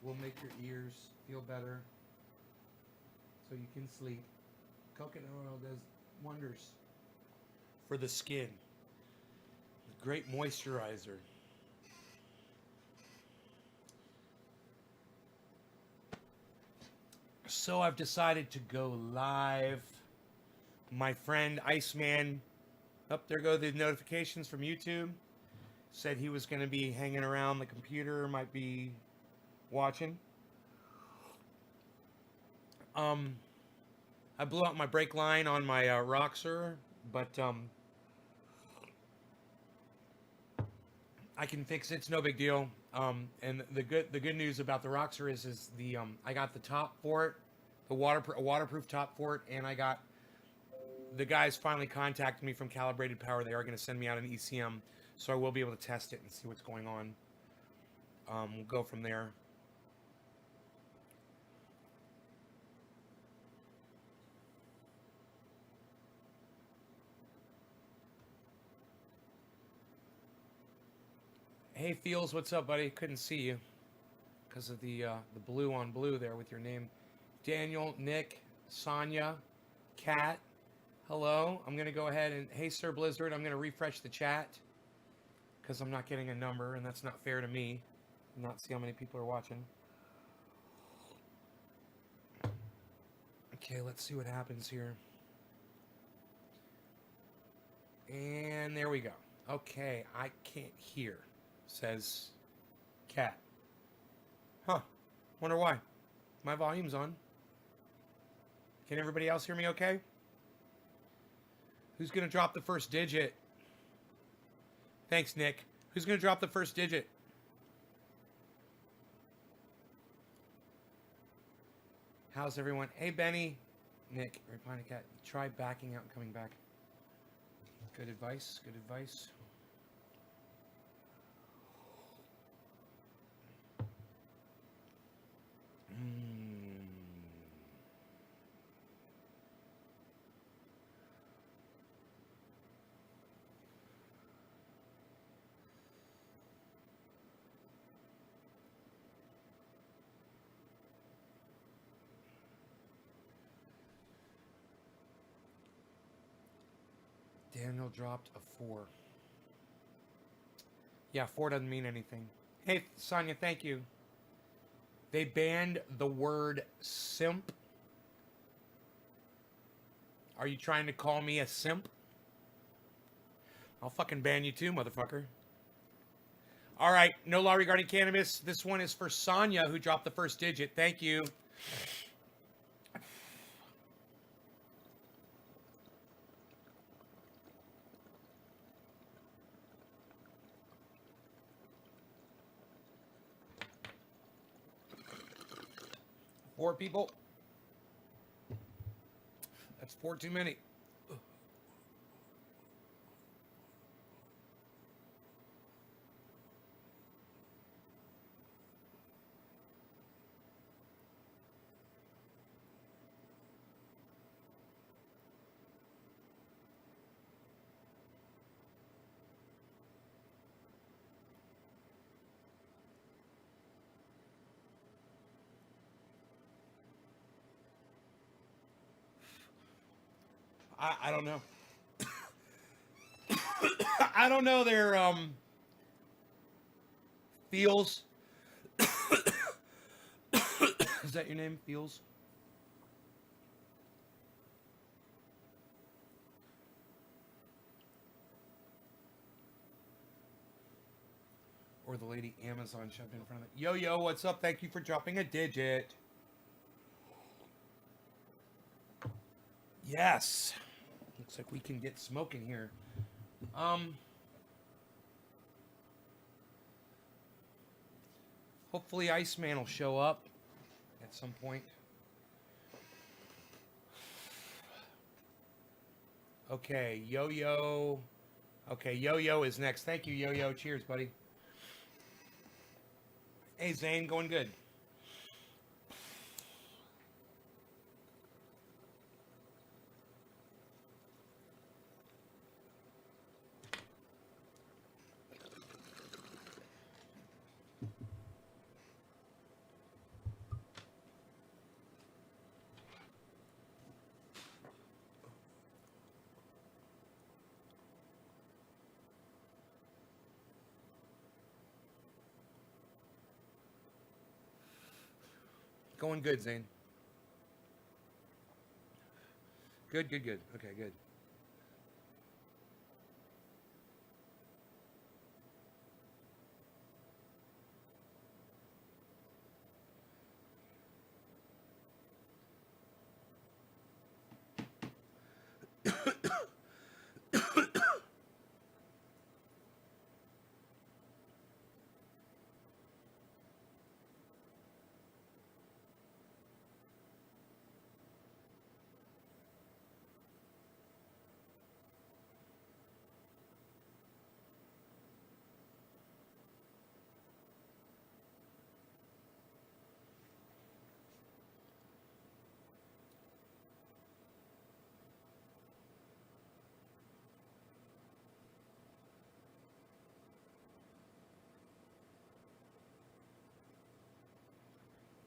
will make your ears feel better so you can sleep. Coconut oil does wonders for the skin. A great moisturizer. So I've decided to go live. My friend Iceman, up there go the notifications from YouTube. Said he was going to be hanging around the computer, might be watching. I blew out my brake line on my Roxer, but I can fix it. It's no big deal. And the good news about the Roxer is the I got the top for it, the waterproof top for it, and I got the guys finally contacted me from Calibrated Power. They are going to send me out an ECM, so I will be able to test it and see what's going on. We'll go from there. Hey, Feels, what's up, buddy? Couldn't see you because of the blue on blue there with your name. Daniel, Nick, Sonia, Kat, hello. I'm going to go ahead and, hey, Sir Blizzard, I'm going to refresh the chat because I'm not getting a number, and that's not fair to me. Not see how many people are watching. Okay, let's see what happens here. And there we go. Okay, I can't hear, says Kat. Huh, wonder why. My volume's on. Can everybody else hear me okay? Who's going to drop the first digit? Thanks, Nick. Who's going to drop the first digit? How's everyone? Hey, Benny. Nick, replying to Kat. Try backing out and coming back. Good advice. Good advice. Daniel dropped a 4. Yeah, 4 doesn't mean anything. Hey, Sonia, thank you. They banned the word simp. Are you trying to call me a simp? I'll fucking ban you too, motherfucker. All right, no law regarding cannabis. This one is for Sonia, who dropped the first digit. Thank you. Four people. That's 4 too many. I don't know. I don't know their Feels. Is that your name, Feels? Or the lady Amazon shoved in front of it. Yo, yo, what's up? Thank you for dropping a digit. Yes. Looks like we can get smoking here. Hopefully Iceman will show up at some point. Okay, Yo-Yo. Okay, Yo-Yo is next. Thank you, Yo-Yo. Cheers, buddy. Hey, Zane, going good. Going good, Zane. Good, good, good. Okay, good.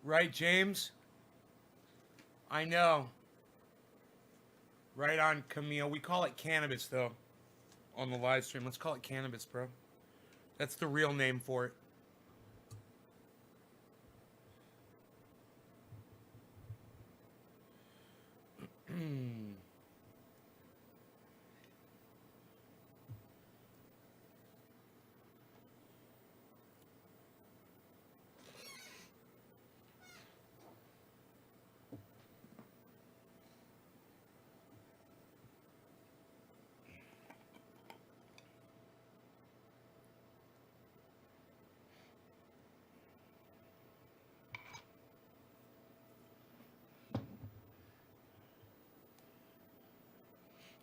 Right, James? I know. Right on, Camille. We call it cannabis, though, on the live stream. Let's call it cannabis, bro. That's the real name for it.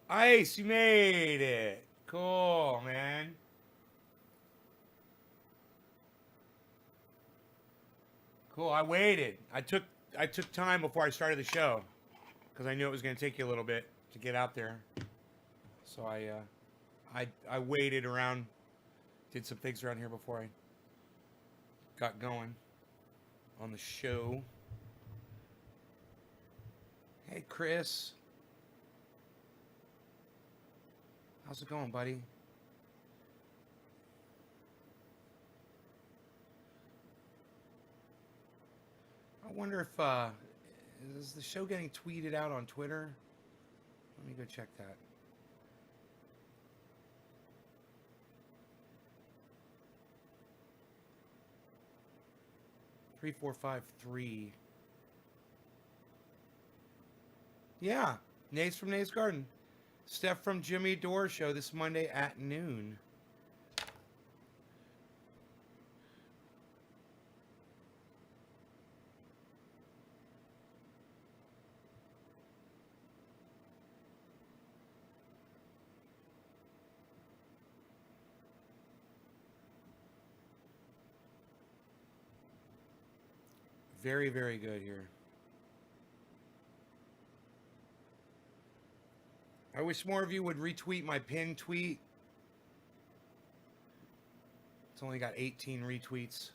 Ice, you made it. Cool, man. Cool. I waited. I took time before I started the show because I knew it was going to take you a little bit to get out there. So I waited around, did some things around here before I got going on the show. Hey, Chris. How's it going, buddy? I wonder if is the show getting tweeted out on Twitter? Let me go check that. Three, 4, 5, 3. Yeah, Nays from Nays Garden. Stef from Jimmy Dore Show this Monday at noon. Very, very good here. I wish more of you would retweet my pinned tweet. It's only got 18 retweets.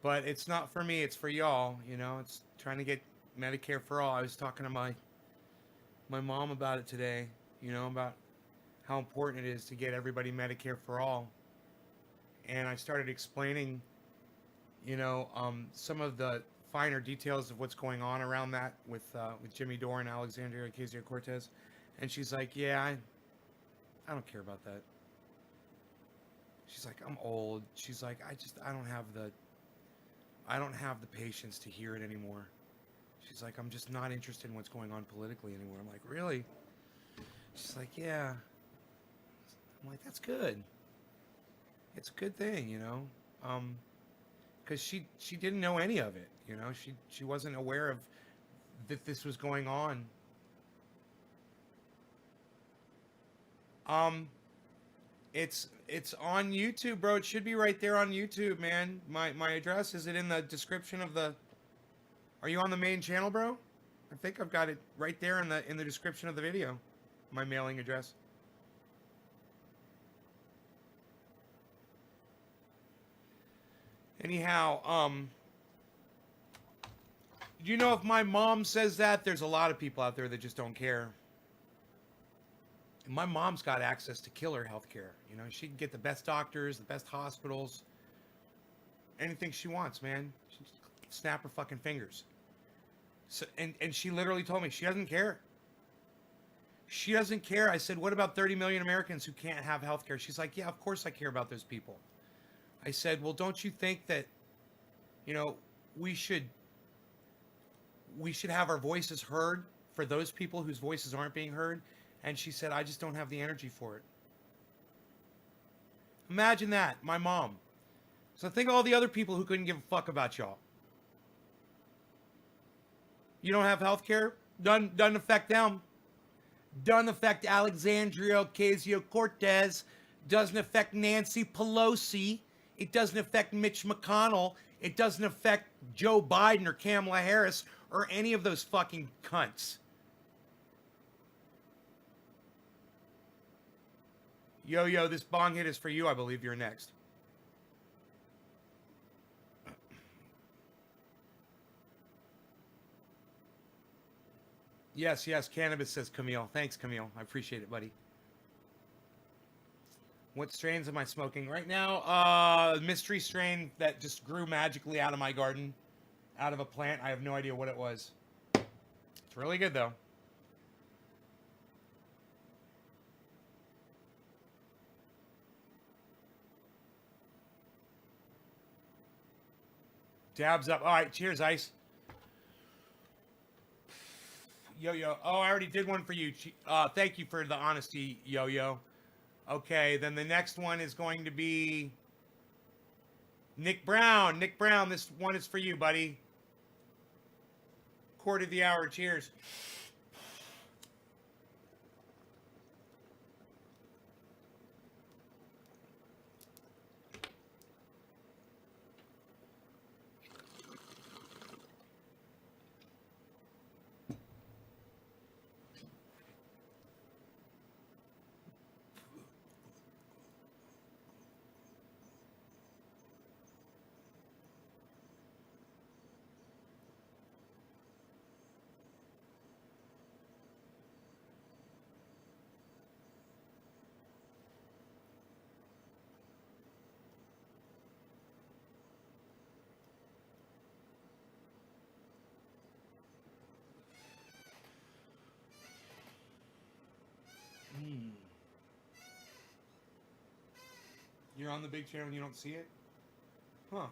But it's not for me, it's for y'all, you know. It's trying to get Medicare for all. I was talking to my mom about it today, you know, about how important it is to get everybody Medicare for all. And I started explaining, you know, some of the finer details of what's going on around that with Jimmy Dore and Alexandria Ocasio-Cortez. And she's like, yeah, I don't care about that. She's like, I'm old. She's like, I don't have the patience to hear it anymore. She's like, I'm just not interested in what's going on politically anymore. I'm like, really? She's like, yeah. I'm like, that's good. It's a good thing, you know. Because she didn't know any of it, you know. She wasn't aware of that this was going on. It's on YouTube, bro. It should be right there on YouTube, man. My address, is it in the description of the? Are you on the main channel, bro? I think I've got it right there in the description of the video. My mailing address. Anyhow, you know, if my mom says that, there's a lot of people out there that just don't care. My mom's got access to killer healthcare. You know, she can get the best doctors, the best hospitals, anything she wants, man. snap her fucking fingers. So, and she literally told me she doesn't care. She doesn't care. I said, what about 30 million Americans who can't have health care? She's like, yeah, of course I care about those people. I said, well, don't you think that, you know, we should have our voices heard for those people whose voices aren't being heard? And she said, I just don't have the energy for it. Imagine that, my mom. So think of all the other people who couldn't give a fuck about y'all. You don't have health care? Doesn't affect them. Doesn't affect Alexandria Ocasio-Cortez. Doesn't affect Nancy Pelosi. It doesn't affect Mitch McConnell. It doesn't affect Joe Biden or Kamala Harris or any of those fucking cunts. Yo, this bong hit is for you. I believe you're next. Yes, cannabis, says Camille. Thanks, Camille. I appreciate it, buddy. What strains am I smoking right now? Mystery strain that just grew magically out of my garden, out of a plant. I have no idea what it was. It's really good, though. Dabs up. All right, cheers, Ice. Yo. Oh, I already did one for you. Thank you for the honesty, Yo. Okay, then the next one is going to be Nick Brown. Nick Brown, this one is for you, buddy. Quarter of the hour. Cheers. You're on the big channel and you don't see it? Huh.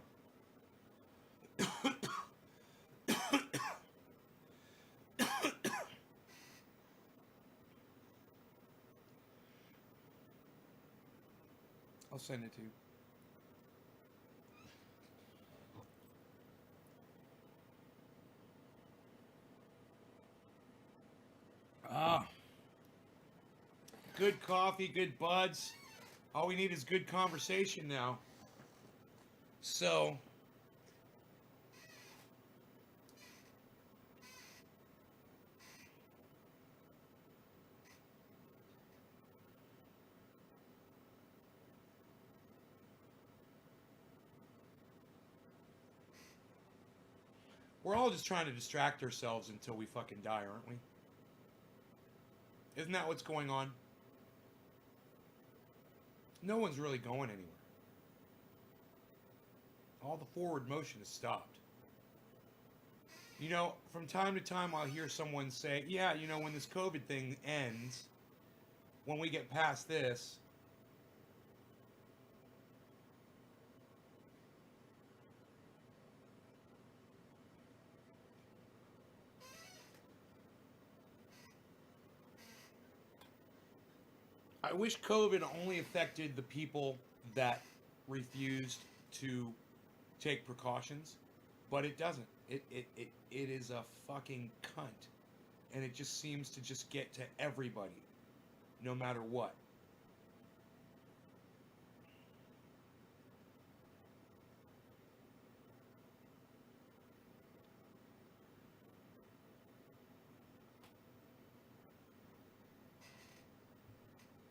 I'll send it to you. Good coffee, good buds. All we need is good conversation now. So, we're all just trying to distract ourselves until we fucking die, aren't we? Isn't that what's going on? No one's really going anywhere. All the forward motion is stopped. You know, from time to time I'll hear someone say, yeah, you know, when this COVID thing ends, when we get past this, I wish COVID only affected the people that refused to take precautions, but it doesn't. It is a fucking cunt. And it just seems to just get to everybody, no matter what.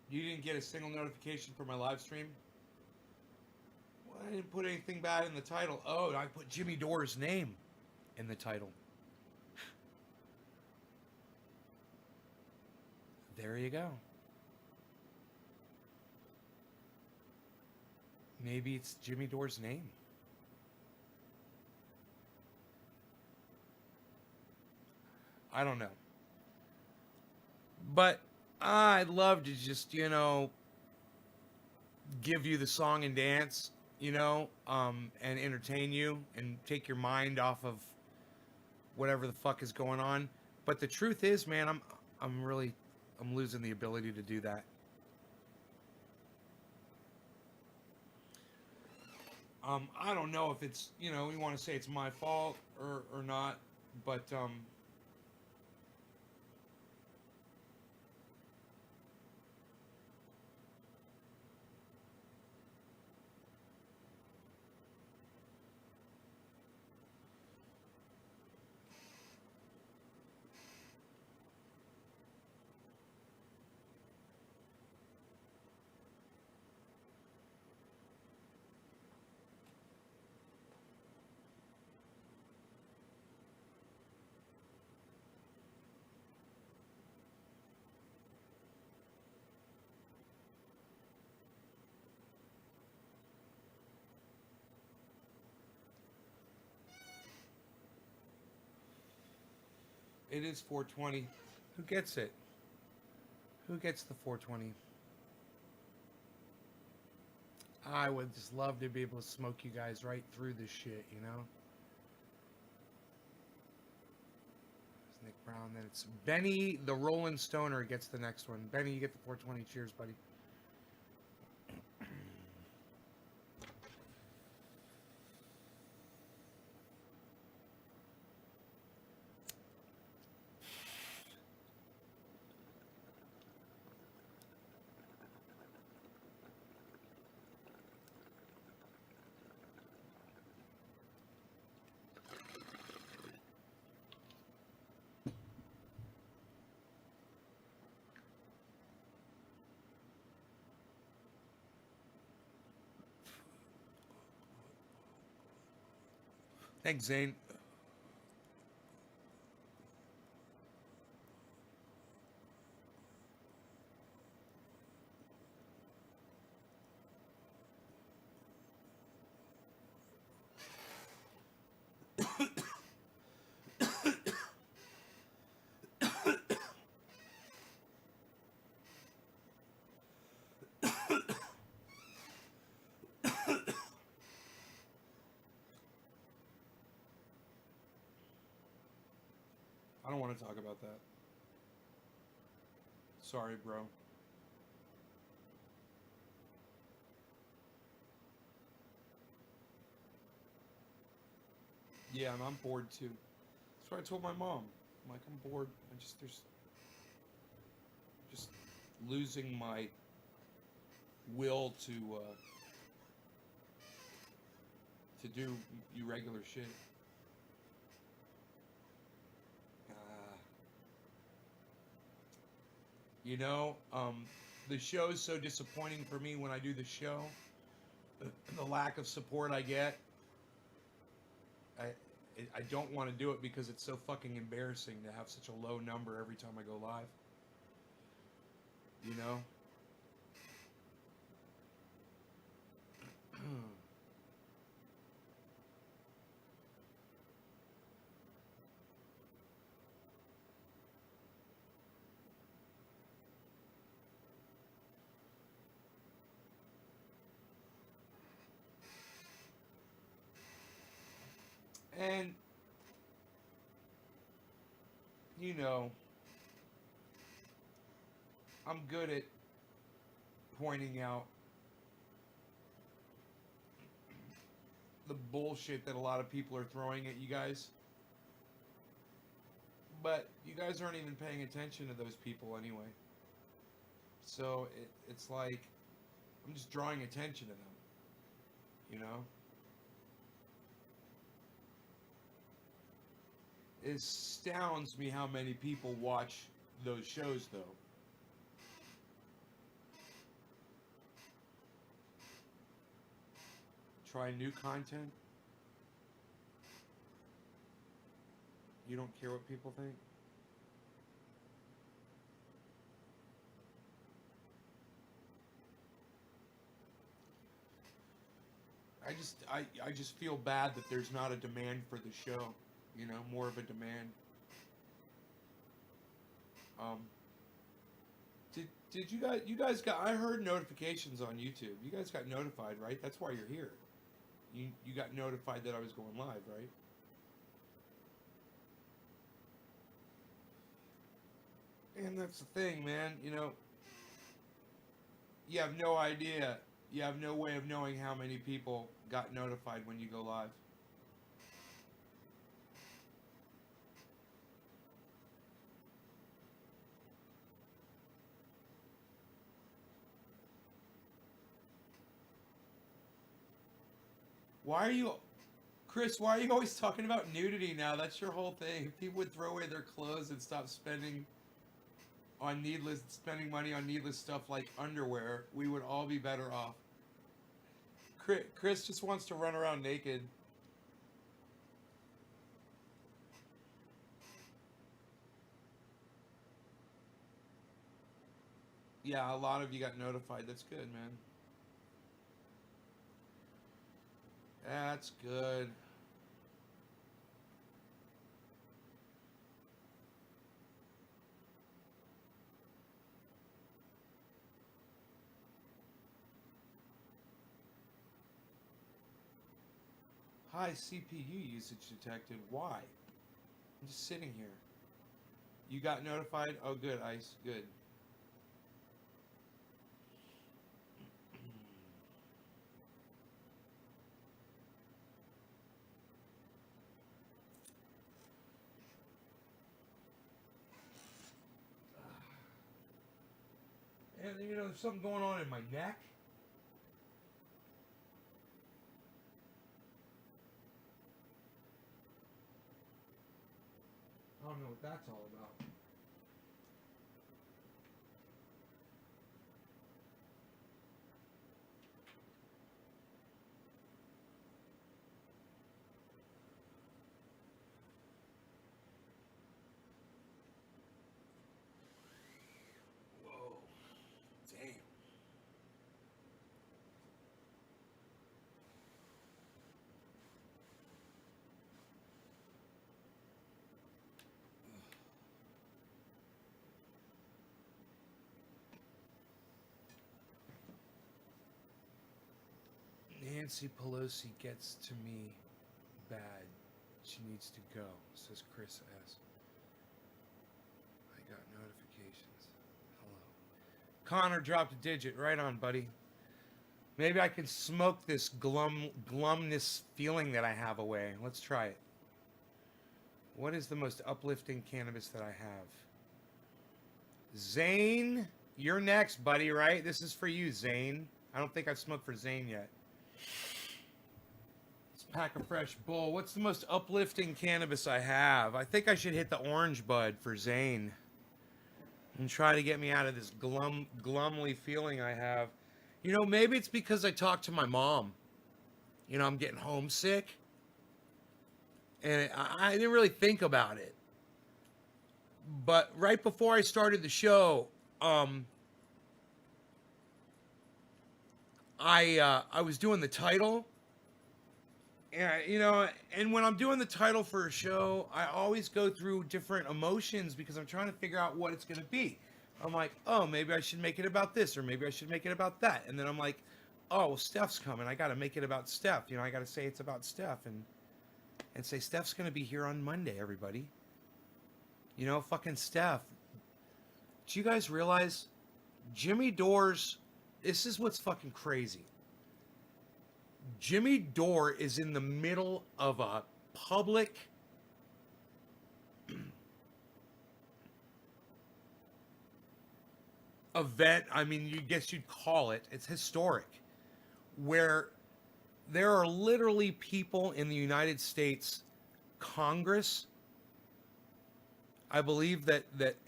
You didn't get a single notification for my live stream? Well, I didn't put anything bad in the title. Oh, I put Jimmy Dore's name in the title. There you go. Maybe it's Jimmy Dore's name. I don't know. But I'd love to just, give you the song and dance, and entertain you and take your mind off of whatever the fuck is going on. But the truth is, man, I'm losing the ability to do that. I don't know if it's, we want to say it's my fault or not, but it is 420. Who gets it? Who gets the 420? I would just love to be able to smoke you guys right through this shit, It's Nick Brown, then it's Benny the Rolling Stoner gets the next one. Benny, you get the 420. Cheers, buddy. Thanks, Zane. I don't want to talk about that. Sorry, bro. Yeah, and I'm bored too. That's what I told my mom. I'm like, I'm bored. There's just losing my will to do regular shit. The show is so disappointing for me when I do the show. The lack of support I get. I don't want to do it because it's so fucking embarrassing to have such a low number every time I go live. You know? And, I'm good at pointing out the bullshit that a lot of people are throwing at you guys. But you guys aren't even paying attention to those people anyway. So it's like I'm just drawing attention to them. You know? It astounds me how many people watch those shows, though. Try new content. You don't care what people think? I just feel bad that there's not a demand for the show. More of a demand. Um, did you guys got? I heard notifications on YouTube. You guys got notified, right? That's why you're here. You got notified that I was going live, right? And that's the thing, man. You know, you have no idea. You have no way of knowing how many people got notified when you go live. Why are you, Chris? Why are you always talking about nudity now? That's your whole thing. If people would throw away their clothes and stop spending money on needless stuff like underwear, we would all be better off. Chris just wants to run around naked. Yeah, a lot of you got notified. That's good, man. That's good. High CPU usage detected. Why? I'm just sitting here. You got notified? Oh, good, Ice. Good. And you know, there's something going on in my neck. I don't know what that's all about. Whoa. Damn. Nancy Pelosi gets to me bad. She needs to go, says Chris S. I got notifications. Hello. Connor dropped a digit. Right on, buddy. Maybe I can smoke this glumness feeling that I have away. Let's try it. What is the most uplifting cannabis that I have? Zane, you're next, buddy, right? This is for you, Zane. I don't think I've smoked for Zane yet. Let's pack a fresh bowl. What's the most uplifting cannabis I have? I think I should hit the orange bud for Zane and try to get me out of this glumly feeling I have. You know, maybe it's because I talked to my mom. You know, I'm getting homesick. And I didn't really think about it. But right before I started the show, I was doing the title. And, you know, and when I'm doing the title for a show, I always go through different emotions because I'm trying to figure out what it's going to be. I'm like, oh, maybe I should make it about this, or maybe I should make it about that. And then I'm like, oh, well, Stef's coming. I got to make it about Stef. You know, I got to say it's about Stef and say Stef's going to be here on Monday, everybody. You know, fucking Stef. Do you guys realize Jimmy Dore's, this is what's fucking crazy. Jimmy Dore is in the middle of a public event. I mean, you guess you'd call it. It's historic. Where there are literally people in the United States Congress. I believe that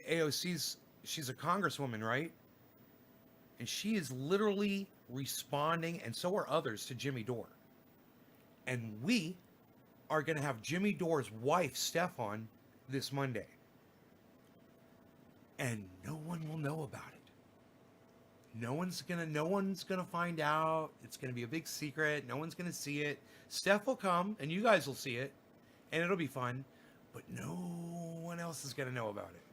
AOC's, she's a congresswoman, right? And she is literally responding, and so are others, to Jimmy Dore. And we are going to have Jimmy Dore's wife, Stef, on this Monday. And no one will know about it. No one's gonna find out. It's gonna be a big secret. No one's gonna see it. Stef will come, and you guys will see it, and it'll be fun. But no one else is gonna know about it.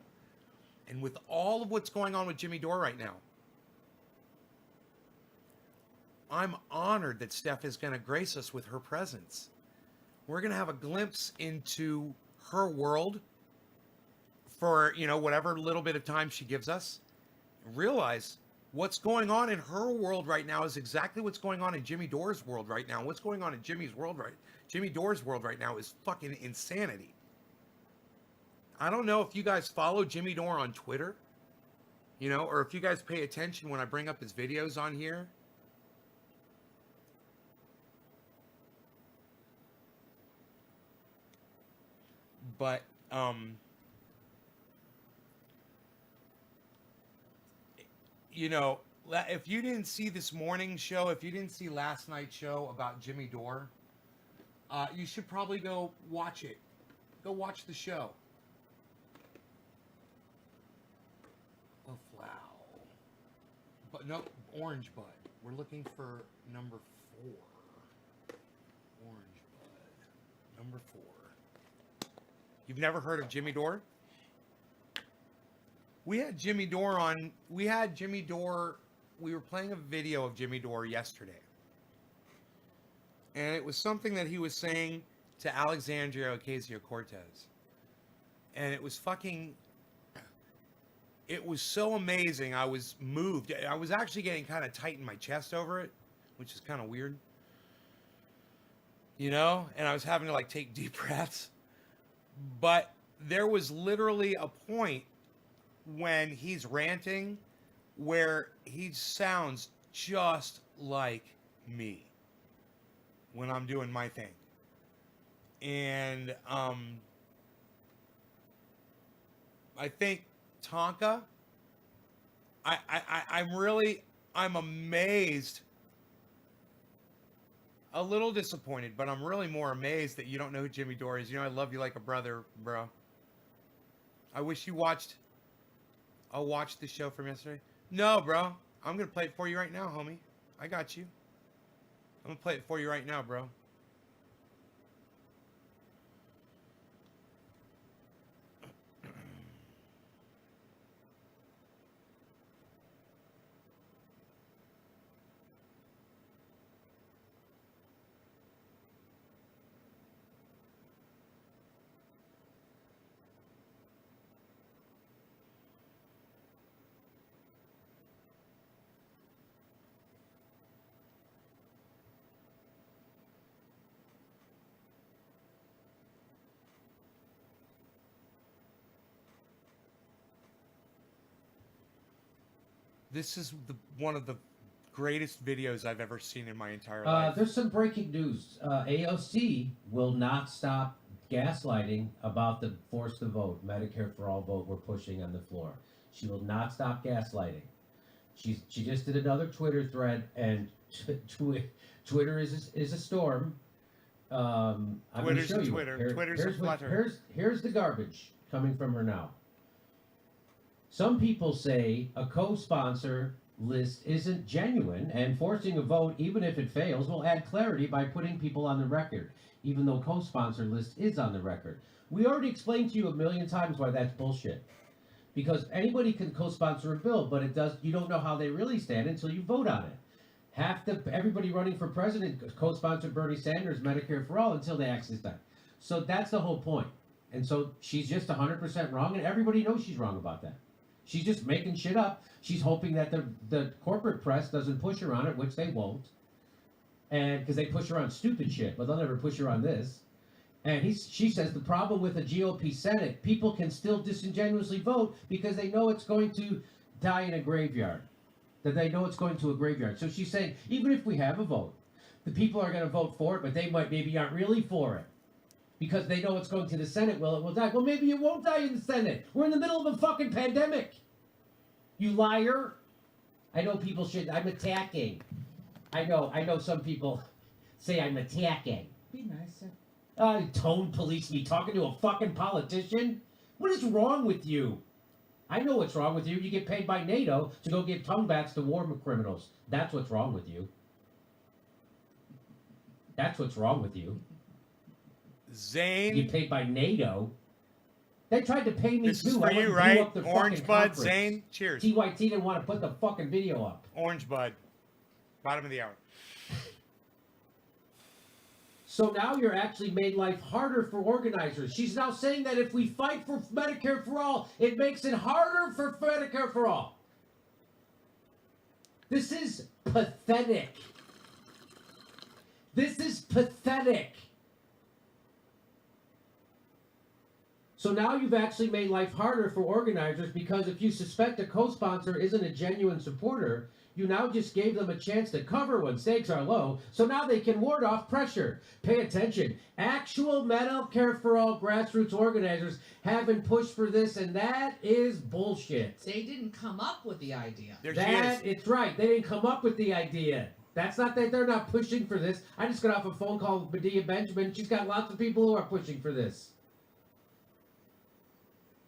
And with all of what's going on with Jimmy Dore right now, I'm honored that Stef is going to grace us with her presence. We're going to have a glimpse into her world for, whatever little bit of time she gives us. Realize what's going on in her world right now is exactly what's going on in Jimmy Dore's world right now. What's going on in Jimmy Dore's world right now is fucking insanity. I don't know if you guys follow Jimmy Dore on Twitter, or if you guys pay attention when I bring up his videos on here. But, if you didn't see this morning's show, if you didn't see last night's show about Jimmy Dore, you should probably go watch it. Go watch the show. Oh, flower. But no, orange bud. We're looking for number 4. Orange bud. Number 4. You've never heard of Jimmy Dore? We had Jimmy Dore on. We were playing a video of Jimmy Dore yesterday. And it was something that he was saying to Alexandria Ocasio-Cortez. And it was so amazing. I was moved. I was actually getting kind of tight in my chest over it, which is kind of weird. And I was having to take deep breaths. But there was literally a point when he's ranting where he sounds just like me when I'm doing my thing. And I think Tonka, I'm amazed, a little disappointed, but I'm really more amazed that you don't know who Jimmy Dore is. I love you like a brother, bro. I wish you watched. I'll watch the show from yesterday. No, bro. I'm going to play it for you right now, homie. I got you. I'm going to play it for you right now, bro. This is one of the greatest videos I've ever seen in my entire life. There's some breaking news. AOC will not stop gaslighting about the force to vote, Medicare for all vote we're pushing on the floor. She will not stop gaslighting. She just did another Twitter thread, and Twitter is a storm. Twitter's a Twitter. Twitter's a flutter. Here's the garbage coming from her now. Some people say a co-sponsor list isn't genuine, and forcing a vote, even if it fails, will add clarity by putting people on the record, even though co-sponsor list is on the record. We already explained to you a million times why that's bullshit. Because anybody can co-sponsor a bill, but you don't know how they really stand until you vote on it. Everybody running for president co-sponsored Bernie Sanders Medicare for all until they actually die. So that's the whole point. And so she's just 100% wrong, and everybody knows she's wrong about that. She's just making shit up. She's hoping that the corporate press doesn't push her on it, which they won't. And because they push her on stupid shit, but they'll never push her on this. And she says the problem with a GOP Senate, people can still disingenuously vote because they know it's going to die in a graveyard. That they know it's going to a graveyard. So she's saying, even if we have a vote, the people are going to vote for it, but they maybe aren't really for it. Because they know it's going to the Senate. Well, it will die. Well, maybe it won't die in the Senate. We're in the middle of a fucking pandemic. You liar. I know people should. I'm attacking. I know some people say I'm attacking. Be nicer. Tone police me talking to a fucking politician? What is wrong with you? I know what's wrong with you. You get paid by NATO to go give tongue bats to war criminals. That's what's wrong with you. That's what's wrong with you. Zane. You get paid by NATO. They tried to pay me This too. is for I went you, and blew right? up the Orange fucking Bud, conference. Zane. Cheers. TYT didn't want to put the fucking video up. Orange Bud. Bottom of the hour. So now you're actually made life harder for organizers. She's now saying that if we fight for Medicare for all, it makes it harder for Medicare for all. This is pathetic. This is pathetic. So now you've actually made life harder for organizers because if you suspect a co-sponsor isn't a genuine supporter, you now just gave them a chance to cover when stakes are low, so now they can ward off pressure. Pay attention. Actual Medicare for all grassroots organizers haven't pushed for this, and that is bullshit. They didn't come up with the idea. There she is. It's right. They didn't come up with the idea. That's not that they're not pushing for this. I just got off a phone call with Medea Benjamin. She's got lots of people who are pushing for this.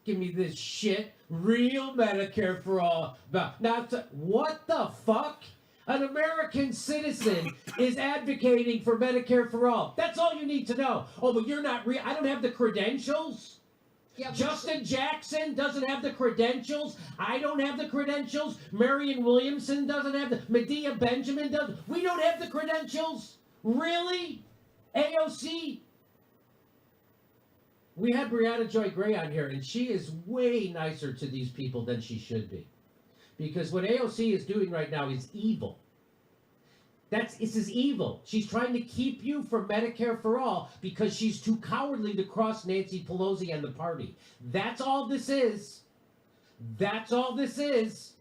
Give me this shit. Real Medicare for all. What the fuck? An American citizen is advocating for Medicare for all. That's all you need to know. Oh, but you're not real. I don't have the credentials. Yeah, Justin Jackson doesn't have the credentials. I don't have the credentials. Marion Williamson doesn't have the. Medea Benjamin doesn't. We don't have the credentials. Really? AOC? We had Brianna Joy Gray on here, and she is way nicer to these people than she should be. Because what AOC is doing right now is evil. This is evil. She's trying to keep you from Medicare for all because she's too cowardly to cross Nancy Pelosi and the party. That's all this is. That's all this is.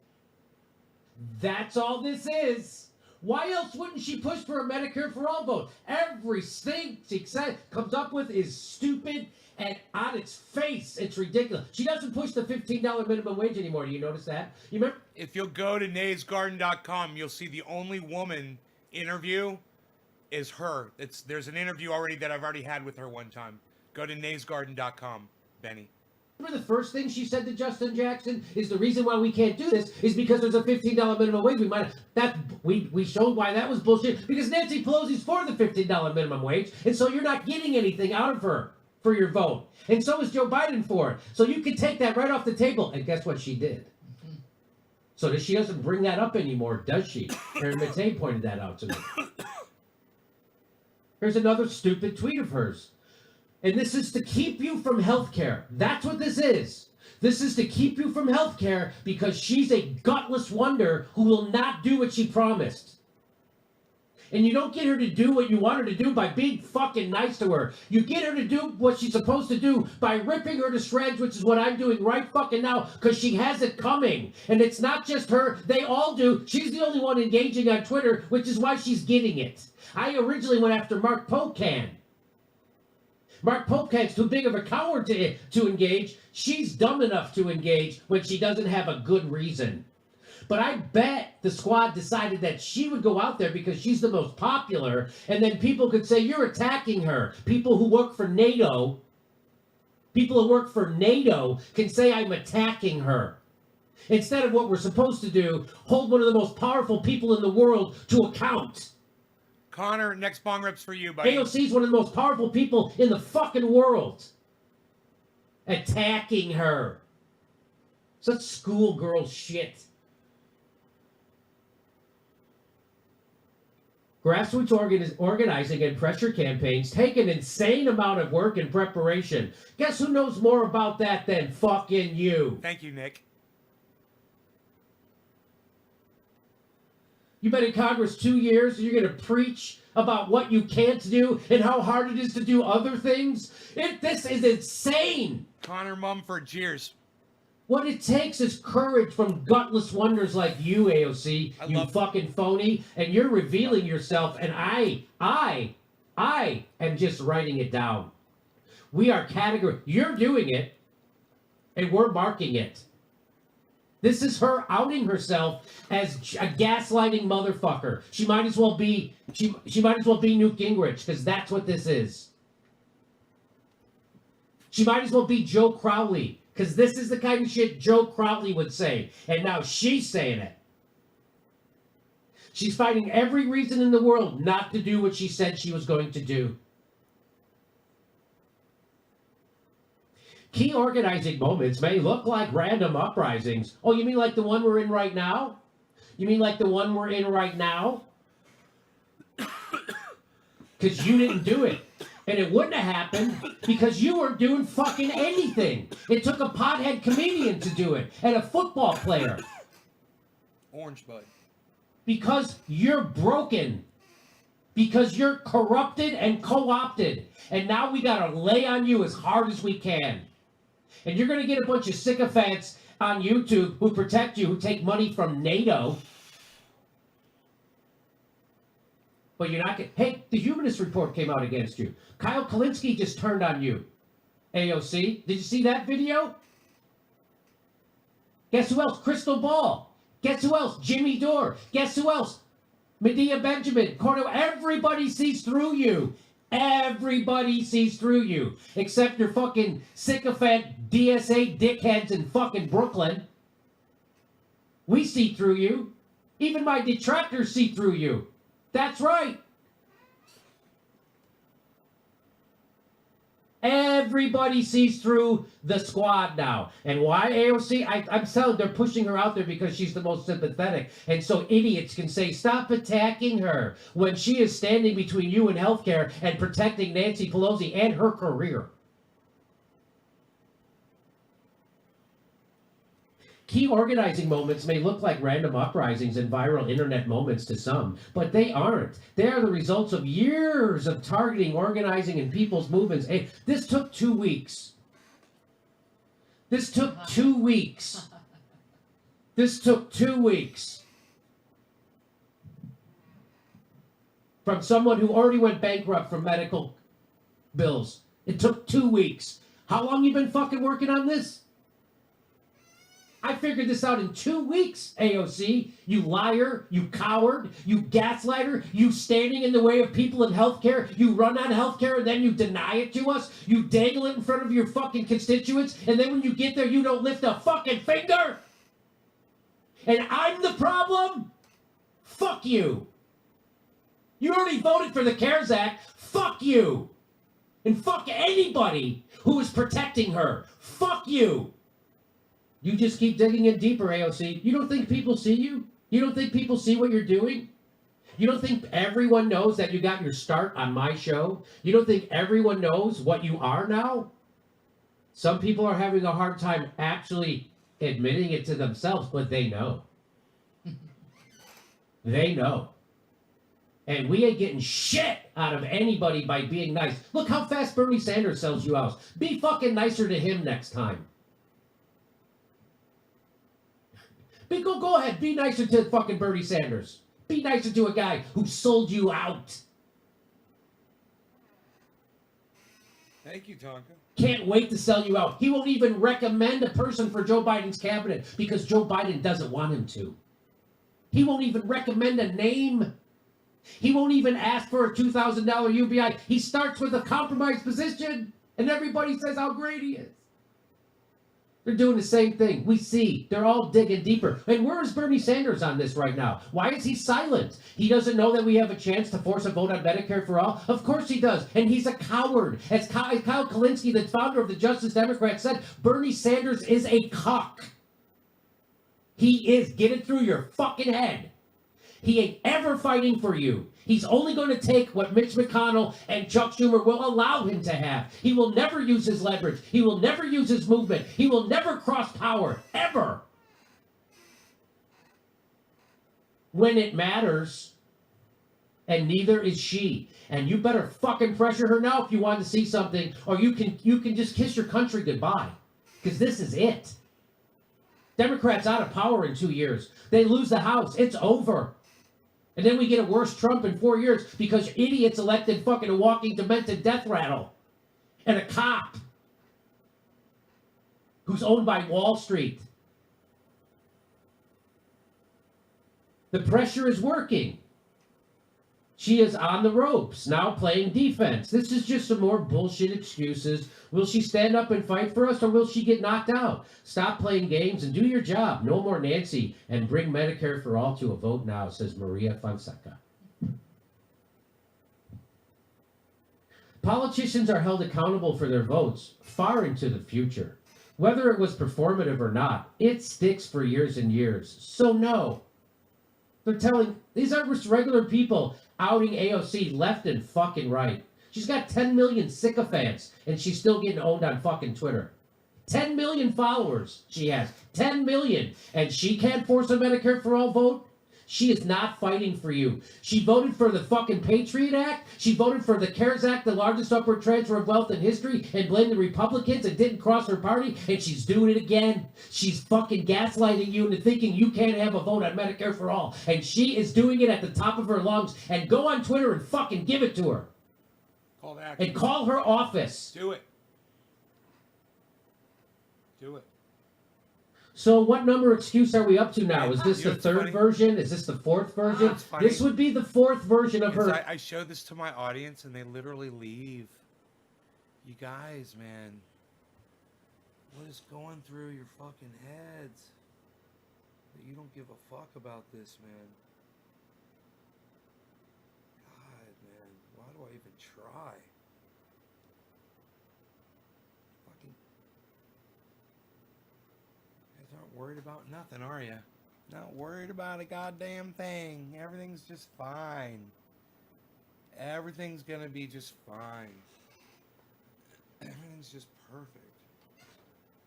That's all this is. Why else wouldn't she push for a Medicare for all vote? Everything she comes up with is stupid and on its face, it's ridiculous. She doesn't push the $15 minimum wage anymore. Do you notice that? You remember? If you'll go to naysgarden.com, you'll see the only woman interview is her. There's an interview already that I've already had with her one time. Go to naysgarden.com, Benny. Remember the first thing she said to Justin Jackson is the reason why we can't do this is because there's a $15 minimum wage. We showed why that was bullshit because Nancy Pelosi's for the $15 minimum wage, and so you're not getting anything out of her for your vote, and so is Joe Biden for it. So you can take that right off the table, and guess what she did? So she doesn't bring that up anymore, does she? Karen Matei pointed that out to me. Here's another stupid tweet of hers. And this is to keep you from health care. That's what this is. This is to keep you from health care because she's a gutless wonder who will not do what she promised. And you don't get her to do what you want her to do by being fucking nice to her. You get her to do what she's supposed to do by ripping her to shreds, which is what I'm doing right fucking now, because she has it coming. And it's not just her. They all do. She's the only one engaging on Twitter, which is why she's getting it. I originally went after Mark Pocan. Mark Pocan's too big of a coward to engage. She's dumb enough to engage when she doesn't have a good reason. But I bet the squad decided that she would go out there because she's the most popular, and then people could say, you're attacking her. People who work for NATO can say I'm attacking her. Instead of what we're supposed to do, hold one of the most powerful people in the world to account. Connor, next bong rips for you, buddy. AOC is one of the most powerful people in the fucking world. Attacking her. Such schoolgirl shit. Grassroots organizing and pressure campaigns take an insane amount of work and preparation. Guess who knows more about that than fucking you? Thank you, Nick. You've been in Congress 2 years, and you're going to preach about what you can't do and how hard it is to do other things? This is insane. Connor Mumford, cheers. What it takes is courage from gutless wonders like you, AOC, you fucking phony, and you're revealing yourself, and I am just writing it down. We are you're doing it, and we're marking it. This is her outing herself as a gaslighting motherfucker. She might as well be Newt Gingrich, because that's what this is. She might as well be Joe Crowley, because this is the kind of shit Joe Crowley would say. And now she's saying it. She's finding every reason in the world not to do what she said she was going to do. Key organizing moments may look like random uprisings. Oh, you mean like the one we're in right now? You mean like the one we're in right now? Because you didn't do it. And it wouldn't have happened because you weren't doing fucking anything. It took a pothead comedian to do it and a football player. Orange bud. Because you're broken. Because you're corrupted and co-opted. And now we got to lay on you as hard as we can. And you're going to get a bunch of sycophants on YouTube who protect you, who take money from NATO. But you're not getting... Hey, the Humanist Report came out against you. Kyle Kalinske just turned on you. AOC. Did you see that video? Guess who else? Crystal Ball. Guess who else? Jimmy Dore. Guess who else? Medea Benjamin. Cornell. Everybody sees through you. Everybody sees through you. Except your fucking sycophant DSA dickheads in fucking Brooklyn. We see through you. Even my detractors see through you. That's right. Everybody sees through the squad now. And why AOC? I'm telling they're pushing her out there because she's the most sympathetic. And so idiots can say, stop attacking her when she is standing between you and healthcare and protecting Nancy Pelosi and her career. Key organizing moments may look like random uprisings and viral internet moments to some, but they aren't. They are the results of years of targeting, organizing, and people's movements. Hey, this took 2 weeks. This took 2 weeks. This took 2 weeks. From someone who already went bankrupt from medical bills. It took 2 weeks. How long you been fucking working on this? I figured this out in 2 weeks, AOC. You liar, you coward, you gaslighter, you standing in the way of people in healthcare. You run on healthcare and then you deny it to us. You dangle it in front of your fucking constituents. And then when you get there, you don't lift a fucking finger. And I'm the problem? Fuck you. You already voted for the CARES Act. Fuck you. And fuck anybody who is protecting her. Fuck you. You just keep digging in deeper, AOC. You don't think people see you? You don't think people see what you're doing? You don't think everyone knows that you got your start on my show? You don't think everyone knows what you are now? Some people are having a hard time actually admitting it to themselves, but they know. They know. And we ain't getting shit out of anybody by being nice. Look how fast Bernie Sanders sells you out. Be fucking nicer to him next time. Go ahead, be nicer to fucking Bernie Sanders. Be nicer to a guy who sold you out. Thank you, Tonka. Can't wait to sell you out. He won't even recommend a person for Joe Biden's cabinet because Joe Biden doesn't want him to. He won't even recommend a name. He won't even ask for a $2,000 UBI. He starts with a compromised position, and everybody says how great he is. They're doing the same thing. We see. They're all digging deeper. And where is Bernie Sanders on this right now? Why is he silent? He doesn't know that we have a chance to force a vote on Medicare for all? Of course he does. And he's a coward. As Kyle Kalinske, the founder of the Justice Democrats, said, Bernie Sanders is a cock. He is. Get it through your fucking head. He ain't ever fighting for you. He's only going to take what Mitch McConnell and Chuck Schumer will allow him to have. He will never use his leverage. He will never use his movement. He will never cross power, ever. When it matters, and neither is she. And you better fucking pressure her now if you want to see something, or you can just kiss your country goodbye. Because this is it. Democrats out of power in 2 years. They lose the House. It's over. And then we get a worse Trump in 4 years because idiots elected fucking a walking demented death rattle. And a cop who's owned by Wall Street. The pressure is working. She is on the ropes, now playing defense. This is just some more bullshit excuses. Will she stand up and fight for us, or will she get knocked out? Stop playing games and do your job. No more Nancy, and bring Medicare for all to a vote now, says Maria Fonseca. Politicians are held accountable for their votes far into the future. Whether it was performative or not, it sticks for years and years. So no. They're telling, these aren't just regular people outing AOC left and fucking right. She's got 10 million sycophants, and she's still getting owned on fucking Twitter. 10 million followers she has. 10 million. And she can't force a Medicare for All vote? She is not fighting for you. She voted for the fucking Patriot Act. She voted for the CARES Act, the largest upward transfer of wealth in history, and blamed the Republicans and didn't cross her party, and she's doing it again. She's fucking gaslighting you into thinking you can't have a vote on Medicare for All. And she is doing it at the top of her lungs. And go on Twitter and fucking give it to her. Call to action. And call her office. Do it. Do it. So what number excuse are we up to now? Is this You know, the it's third funny. version? Is this the fourth version? it's funny. This would be the fourth version of her. I show this to my audience and they literally leave. You guys, man. What is going through your fucking heads? That you don't give a fuck about this, man. God, man. Why do I even try? Fucking... You guys aren't worried about nothing, are you? Not worried about a goddamn thing. Everything's just fine. Everything's gonna be just fine. Everything's just perfect.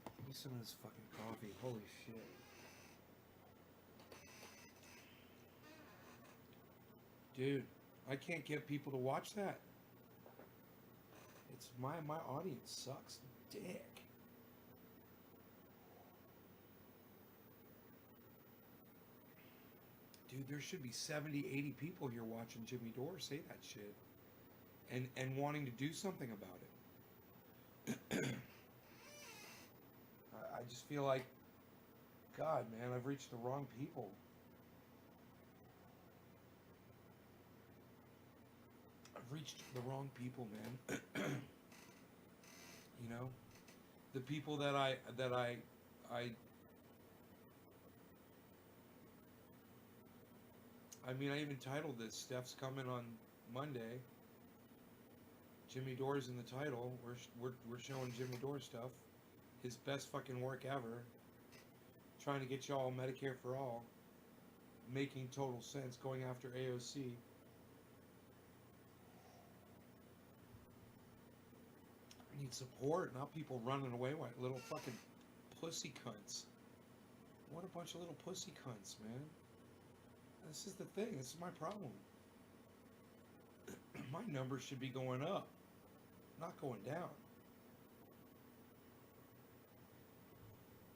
Give me some of this fucking coffee. Holy shit. Dude, I can't get people to watch that. It's my audience sucks dick. Dude, there should be 70, 80 people here watching Jimmy Dore say that shit. And wanting to do something about it. I just feel like, God, man, I've reached the wrong people. I've reached the wrong people, man. You know? The people that I mean, I even titled this, Stef's coming on Monday. Jimmy Dore's in the title. We're showing Jimmy Dore stuff. His best fucking work ever. Trying to get y'all Medicare for All. Making total sense. Going after AOC. I need support, not people running away like little fucking pussy cunts. What a bunch of little pussy cunts, man. This is the thing. This is my problem. My numbers should be going up, not going down.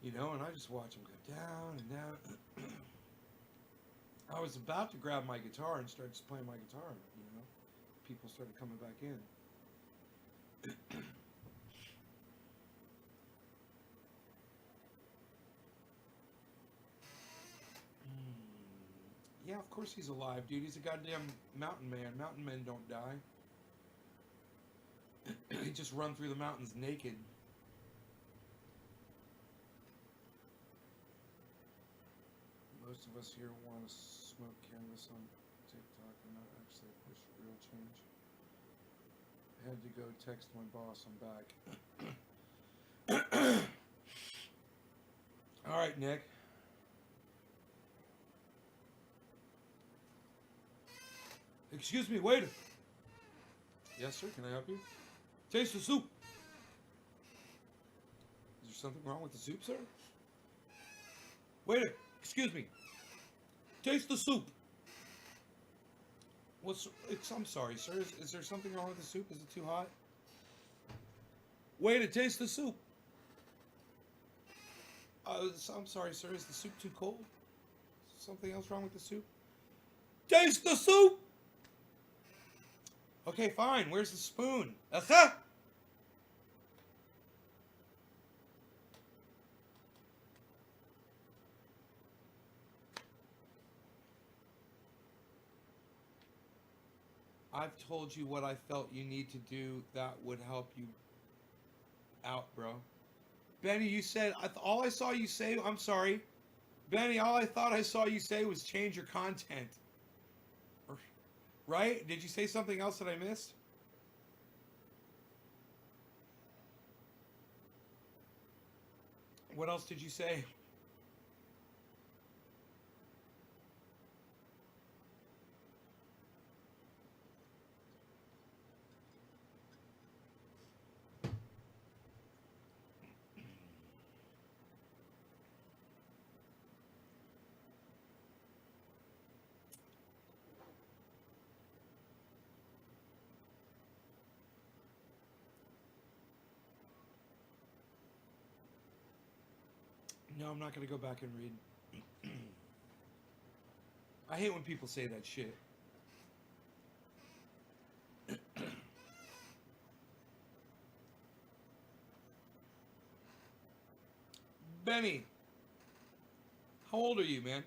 You know, and I just watch them go down and down. I was about to grab my guitar and start just playing my guitar, you know. People started coming back in. Yeah, of course he's alive, dude. He's a goddamn mountain man. Mountain men don't die. He just run through the mountains naked. Most of us here want to smoke cannabis on TikTok and not actually push real change. I had to go text my boss. I'm back. All right, Nick. Excuse me, waiter. Yes, sir. Can I help you? Taste the soup. Is there something wrong with the soup, sir? Waiter, excuse me. Taste the soup. I'm sorry, sir. Is there something wrong with the soup? Is it too hot? Waiter, taste the soup. I'm sorry, sir. Is the soup too cold? Something else wrong with the soup? Taste the soup. Okay, fine. Where's the spoon? Aha! I've told you what I felt you need to do that would help you out, bro. Benny, you said, all I saw you say, I'm sorry. Benny, all I thought I saw you say was change your content. Right? Did you say something else that I missed? What else did you say? No, I'm not going to go back and read. I hate when people say that shit. Benny, how old are you, man?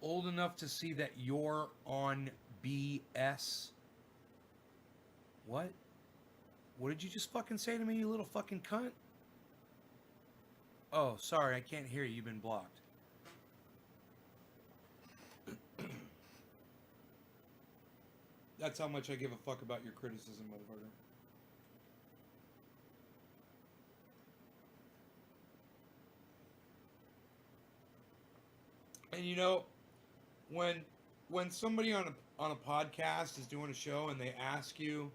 Old enough to see that you're on BS? What? What did you just fucking say to me, you little fucking cunt? Oh, sorry, I can't hear you. You've been blocked. That's how much I give a fuck about your criticism, motherfucker. And you know, when somebody on a podcast is doing a show and they ask you,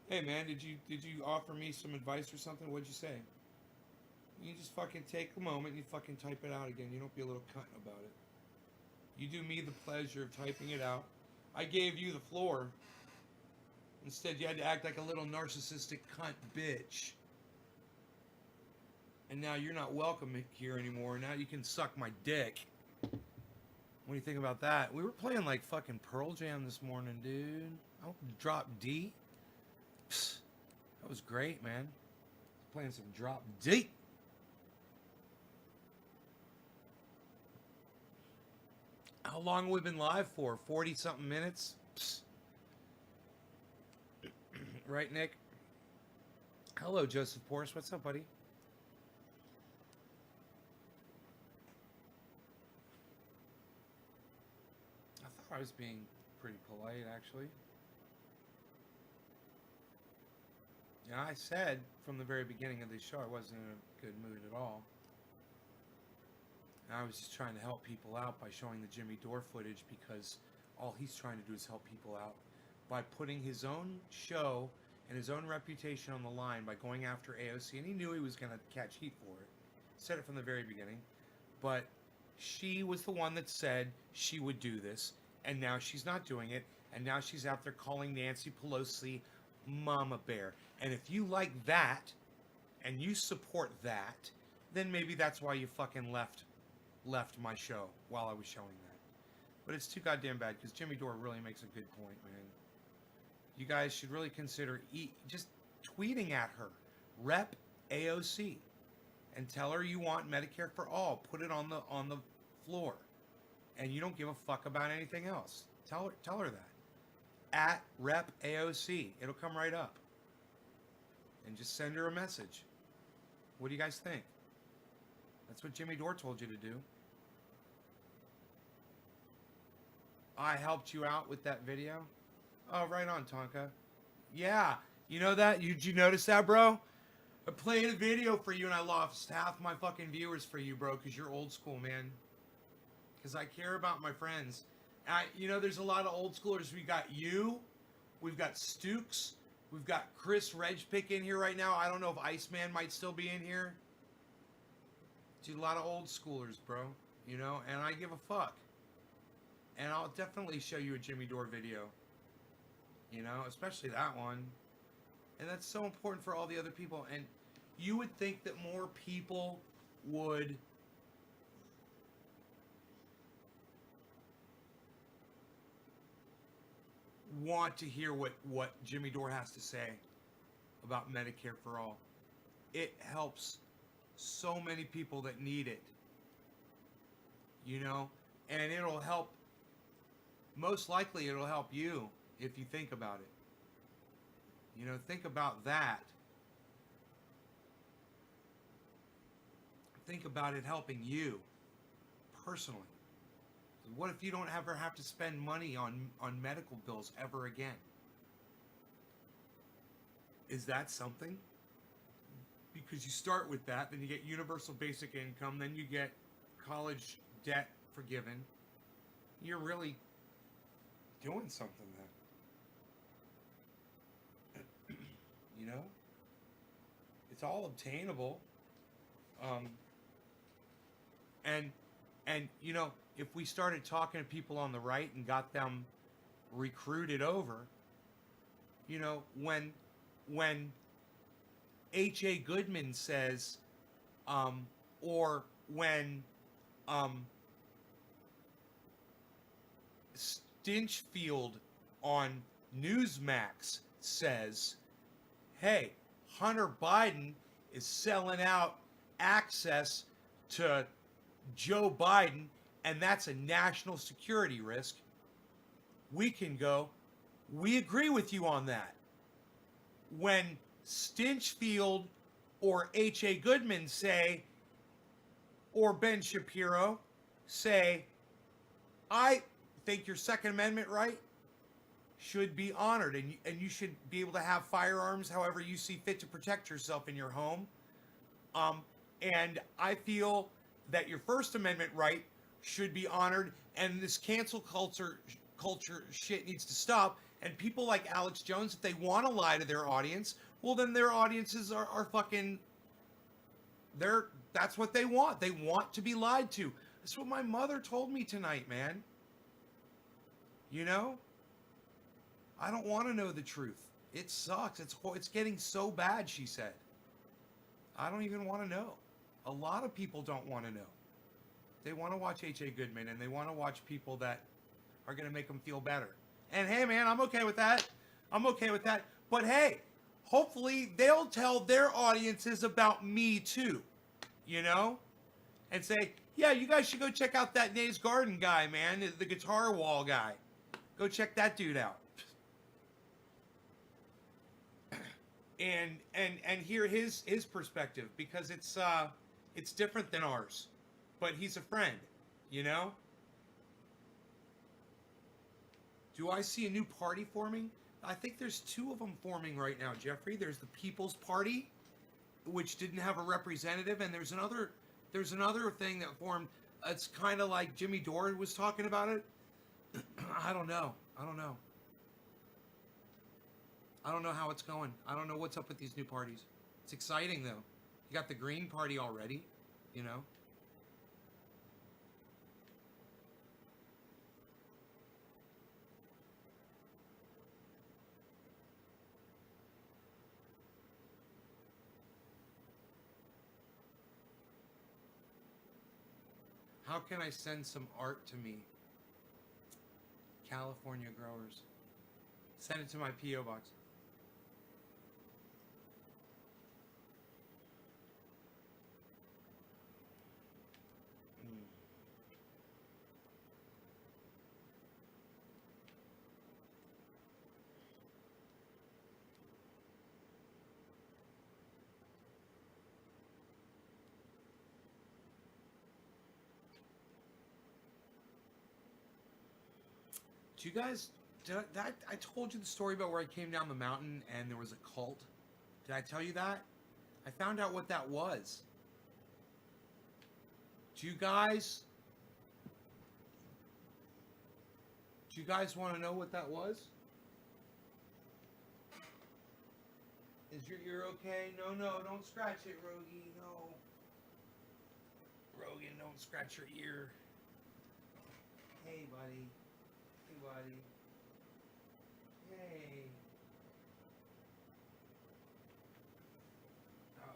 "Hey man, did you offer me some advice or something?" What'd you say? You just fucking take a moment and you fucking type it out again. You don't be a little cunt about it. You do me the pleasure of typing it out. I gave you the floor. Instead, you had to act like a little narcissistic cunt bitch. And now you're not welcome here anymore. Now you can suck my dick. What do you think about that? We were playing like fucking Pearl Jam this morning, dude. I Drop D. Psst. That was great, man. Playing some Drop D. How long have we been live for? 40-something minutes? Psst. Right, Nick? Hello, Joseph Porras. What's up, buddy? I thought I was being pretty polite, actually. Yeah, I said from the very beginning of this show I wasn't in a good mood at all. I was just trying to help people out by showing the Jimmy Dore footage, because all he's trying to do is help people out by putting his own show and his own reputation on the line by going after AOC, and he knew he was going to catch heat for it. Said it from the very beginning. But she was the one that said she would do this, and now she's not doing it, and now she's out there calling Nancy Pelosi Mama Bear. And if you like that, and you support that, then maybe that's why you fucking left my show while I was showing that. But it's too goddamn bad, because Jimmy Dore really makes a good point, man. You guys should really consider just tweeting at her, Rep AOC, and tell her you want Medicare for all. Put it on the floor, and you don't give a fuck about anything else. Tell her that. At Rep AOC, it'll come right up. And just send her a message. What do you guys think? That's what Jimmy Dore told you to do. I helped you out with that video. Oh, right on, Tonka. Yeah, you know that? Did you notice that, bro? I played a video for you and I lost half my fucking viewers for you, bro, because you're old school, man. Because I care about my friends. There's a lot of old schoolers. We got you. We've got Stukes. We've got Chris Regpick in here right now. I don't know if Iceman might still be in here. Dude, a lot of old schoolers, bro. And I give a fuck. And I'll definitely show you a Jimmy Dore video. Especially that one. And that's so important for all the other people. And you would think that more people would want to hear what Jimmy Dore has to say about Medicare for All. It helps so many people that need it, you know, and it'll help, most likely it'll help you if you think about it. You know, think about that. Think about it helping you personally. What if you don't ever have to spend money on medical bills ever again? Is that something? Because you start with that, then you get universal basic income, then you get college debt forgiven. You're really doing something then. You know? It's all obtainable. And you know, if we started talking to people on the right and got them recruited over, you know, when H.A. Goodman says, or when Stinchfield on Newsmax says, hey, Hunter Biden is selling out access to Joe Biden, and that's a national security risk, we can go, we agree with you on that. When Stinchfield or H.A. Goodman say, or Ben Shapiro say, I think your Second Amendment right should be honored, and you should be able to have firearms however you see fit to protect yourself in your home. And I feel that your First Amendment right should be honored, and this cancel culture shit needs to stop. And people like Alex Jones, if they want to lie to their audience, well, then their audiences are fucking, that's what they want. They want to be lied to. That's what my mother told me tonight, man. You know? I don't want to know the truth. It sucks. It's getting so bad, she said. I don't even want to know. A lot of people don't want to know. They want to watch H.A. Goodman, and they want to watch people that are going to make them feel better. And hey, man, I'm okay with that. I'm okay with that. But hey, hopefully they'll tell their audiences about me too, you know? And say, yeah, you guys should go check out that Nays Garden guy, man, the guitar wall guy. Go check that dude out. And hear his perspective, because it's different than ours. But he's a friend, you know? Do I see a new party forming? I think there's two of them forming right now, Jeffrey. There's the People's Party, which didn't have a representative, and there's another thing that formed. It's kind of like Jimmy Dore was talking about it. I don't know how it's going. I don't know what's up with these new parties. It's exciting, though. You got the Green Party already, you know? How can I send some art to me? California growers. Send it to my P.O. box. Do you guys, I told you the story about where I came down the mountain and there was a cult? Did I tell you that? I found out what that was. Do you guys want to know what that was? Is your ear okay? No, don't scratch it, Rogie. No. Rogan, don't scratch your ear. Hey, buddy. Buddy. Yay. Oh.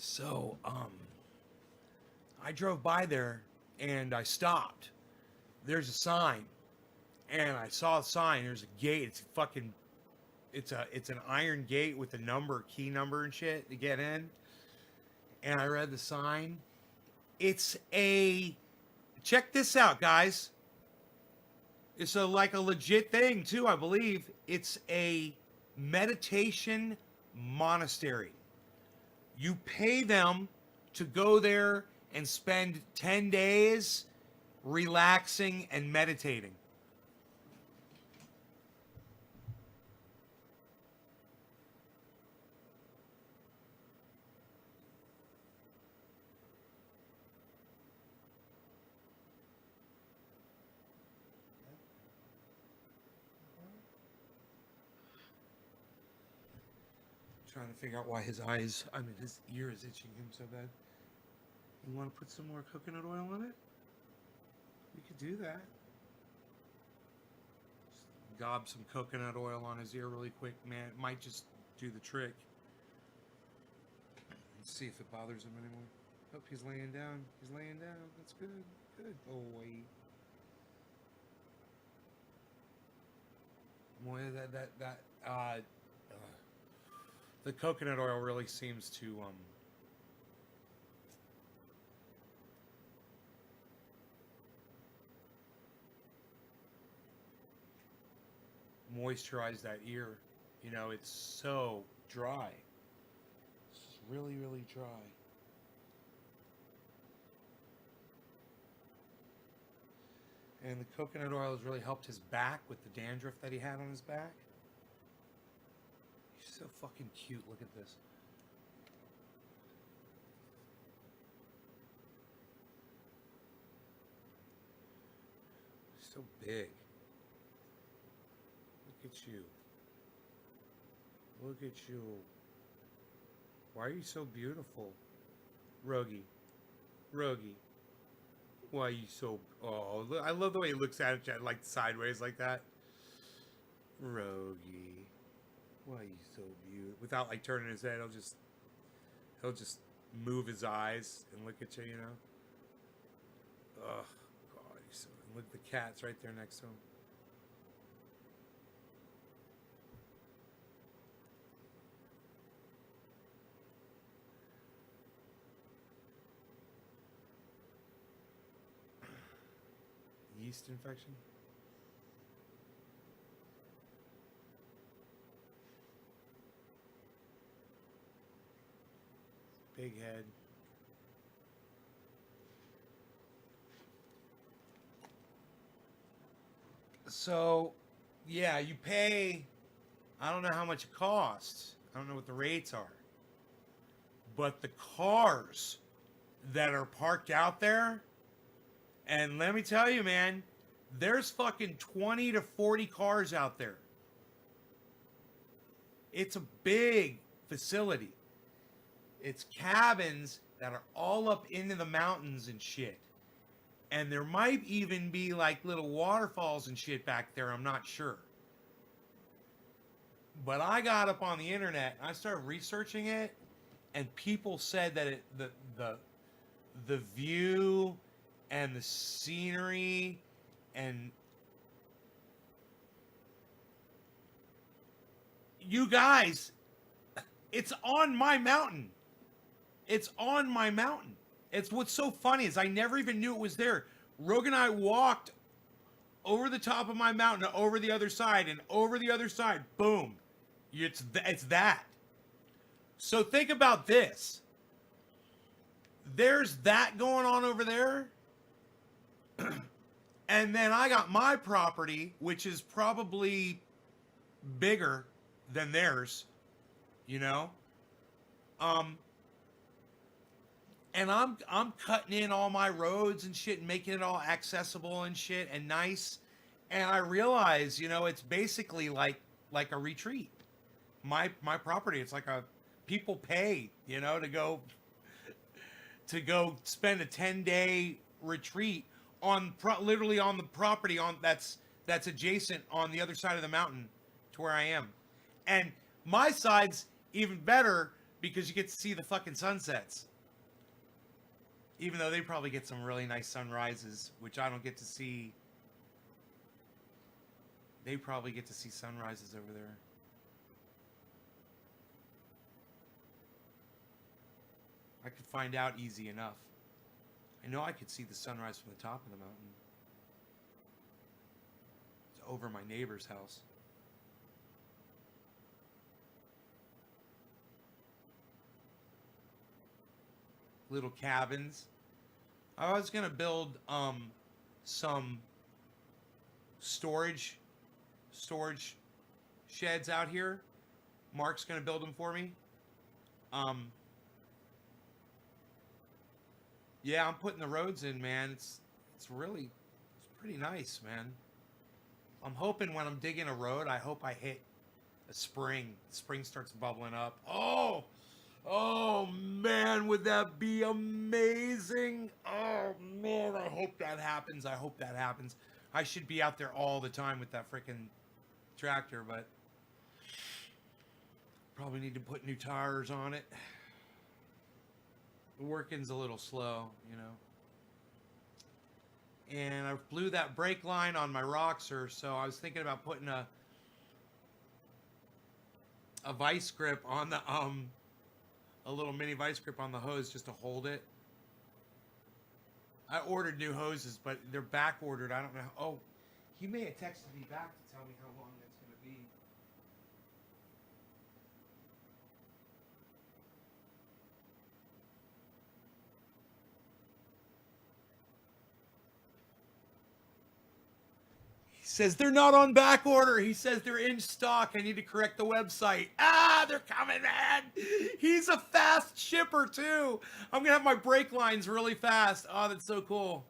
So, I drove by there and I stopped. There's a sign, and I saw a sign. There's a gate. It's an iron gate with a key number and shit to get in. And I read the sign. Check this out, guys. It's like a legit thing too, I believe. It's a meditation monastery. You pay them to go there and spend 10 days relaxing and meditating. Trying to figure out why his ear is itching him so bad. You want to put some more coconut oil on it? We could do that. Just gob some coconut oil on his ear really quick, man. It might just do the trick. Let's see if it bothers him anymore. Oh, he's laying down. He's laying down. That's good. Good boy. Boy, the coconut oil really seems to moisturize that ear. You know, it's so dry. It's just really, really dry. And the coconut oil has really helped his back with the dandruff that he had on his back. He's so fucking cute. Look at this. He's so big. Look at you. Look at you. Why are you so beautiful? Ruggy. Ruggy. Why are you so... Oh, I love the way he looks at it, like sideways like that. Rogie. Why are you so beautiful? Without like turning his head, he'll just move his eyes and look at you, you know? Oh, God. He's so... Look, the cat's right there next to him. Yeast infection? Big head. So, yeah, you pay, I don't know how much it costs. I don't know what the rates are. But the cars that are parked out there, and let me tell you, man, there's fucking 20 to 40 cars out there. It's a big facility. It's cabins that are all up into the mountains and shit. And there might even be like little waterfalls and shit back there. I'm not sure. But I got up on the internet and I started researching it, and people said that the view and the scenery and you guys, it's on my mountain. It's on my mountain. It's what's so funny is I never even knew it was there. Rogue and I walked over the top of my mountain over the other side, and over the other side, boom. It's that. So think about this. There's that going on over there. And then I got my property, which is probably bigger than theirs, you know? And I'm cutting in all my roads and shit and making it all accessible and shit and nice. And I realize, you know, it's basically like a retreat. My property, it's like people pay, you know, to go spend a 10-day retreat on literally on the property that's adjacent on the other side of the mountain to where I am. And my side's even better because you get to see the fucking sunsets. Even though they probably get some really nice sunrises, which I don't get to see. They probably get to see sunrises over there. I could find out easy enough. I know I could see the sunrise from the top of the mountain. It's over my neighbor's house. Little cabins. I was gonna build some storage sheds out here. Mark's gonna build them for me. Yeah, I'm putting the roads in, man. It's pretty nice, man. I'm hoping when I'm digging a road, I hope I hit a spring. The spring starts bubbling up. Oh man, would that be amazing? Oh man, I hope that happens. I hope that happens. I should be out there all the time with that freaking tractor, but probably need to put new tires on it. The working's a little slow, you know. And I blew that brake line on my Roxer, so I was thinking about putting a vice grip on the a little mini vice grip on the hose just to hold it. I ordered new hoses, but they're back ordered. I don't know. Oh, he may have texted me back to tell me how long that's going to be. He says they're not on back order. He says they're in stock. I need to correct the website. They're coming, man. He's a fast shipper too. I'm gonna have my brake lines really fast. Oh, that's so cool.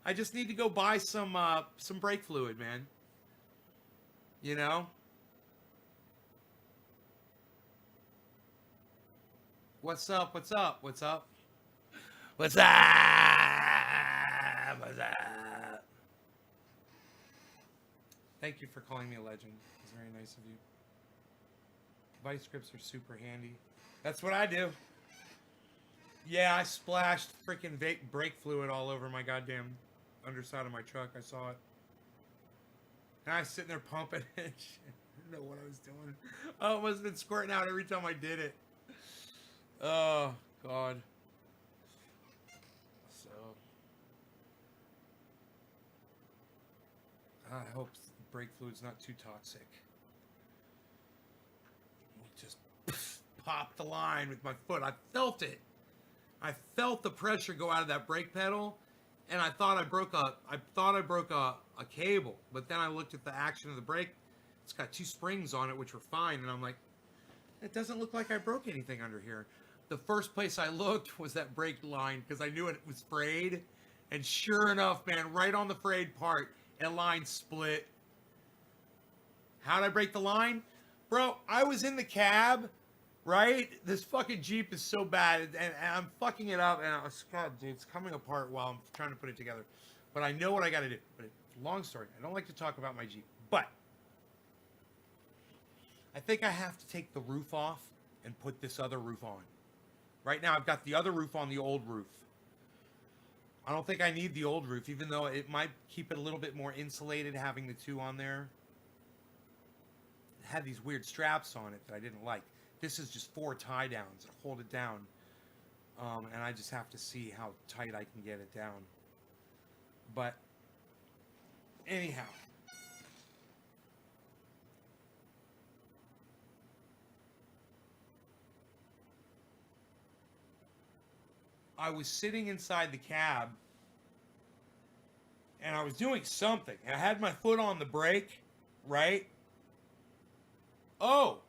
I just need to go buy some brake fluid, man. You know? What's up? What's up? What's up? What's up? What's up? Thank you for calling me a legend. It's very nice of you. Vice grips are super handy. That's what I do. Yeah, I splashed freaking brake fluid all over my goddamn underside of my truck. I saw it. And I was sitting there pumping it. I didn't know what I was doing. Oh, it must have been squirting out every time I did it. Oh, God. So, I hope the brake fluid's not too toxic. Just popped the line with my foot. I felt it. I felt the pressure go out of that brake pedal, and I thought I broke a cable. But then I looked at the action of the brake. It's got 2 springs on it, which were fine, and I'm like, it doesn't look like I broke anything under here. The first place I looked was that brake line because I knew it was frayed, and sure enough, man, right on the frayed part, a line split. How'd I break the line? Bro, I was in the cab, right? This fucking Jeep is so bad, and I'm fucking it up, and God, dude, it's coming apart while I'm trying to put it together. But I know what I got to do. But long story. I don't like to talk about my Jeep, but I think I have to take the roof off and put this other roof on. Right now, I've got the other roof on the old roof. I don't think I need the old roof, even though it might keep it a little bit more insulated having the 2 on there. It had these weird straps on it that I didn't like. This is just 4 tie downs that hold it down. And I just have to see how tight I can get it down. But anyhow. I was sitting inside the cab and I was doing something. I had my foot on the brake, right? Oh,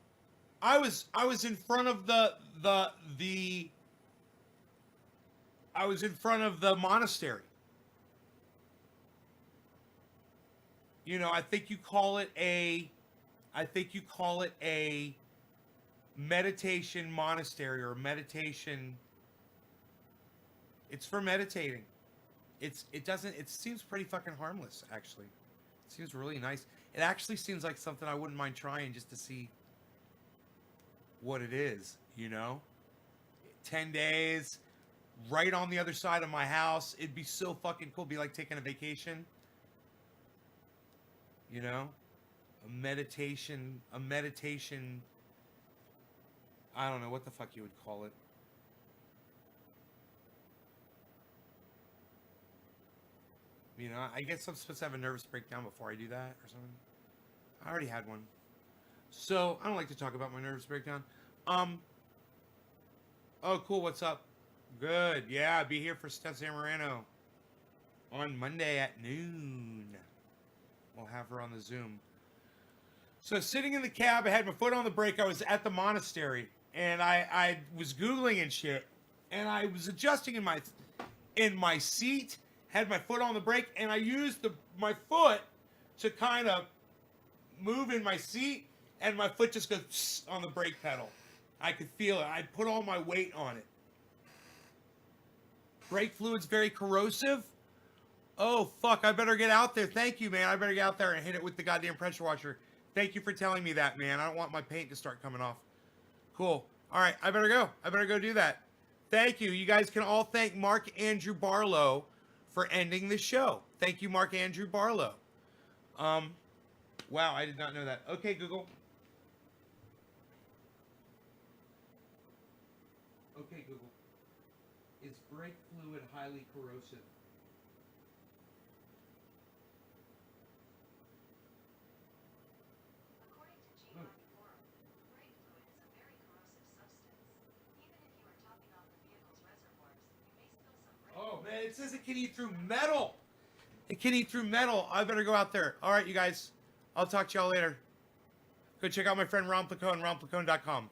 I was in front of I was in front of the monastery. You know, I think you call it a meditation monastery or meditation. It's for meditating. It seems pretty fucking harmless, actually. It seems really nice. It actually seems like something I wouldn't mind trying just to see what it is, you know? 10 days, right on the other side of my house. It'd be so fucking cool. It'd be like taking a vacation. You know? A meditation, I don't know what the fuck you would call it. You know, I guess I'm supposed to have a nervous breakdown before I do that or something. I already had one. So, I don't like to talk about my nervous breakdown. Oh, cool, what's up? Good, yeah, be here for Stef Zamorano on Monday at noon. We'll have her on the Zoom. So, sitting in the cab, I had my foot on the brake. I was at the monastery, and I was Googling and shit, and I was adjusting in my seat, had my foot on the brake, and I used my foot to kind of move in my seat, and my foot just goes on the brake pedal. I could feel it. I put all my weight on it. Brake fluid's very corrosive. Oh, fuck, I better get out there. Thank you, man. I better get out there and hit it with the goddamn pressure washer. Thank you for telling me that, man. I don't want my paint to start coming off. Cool. All right, I better go. I better go do that. Thank you. You guys can all thank Mark Andrew Barlow for ending the show. Thank you, Mark Andrew Barlow. Wow, I did not know that. Okay, Google. Okay, Google. Is brake fluid highly corrosive? According to G-Mark Forum, brake fluid is a very corrosive substance. Even if you are topping off the vehicle's reservoirs, you may spill some brake. Oh, man, it says it can eat through metal. It can eat through metal. I better go out there. All right, you guys. I'll talk to y'all later. Go check out my friend Ron Placone, ronplacone.com.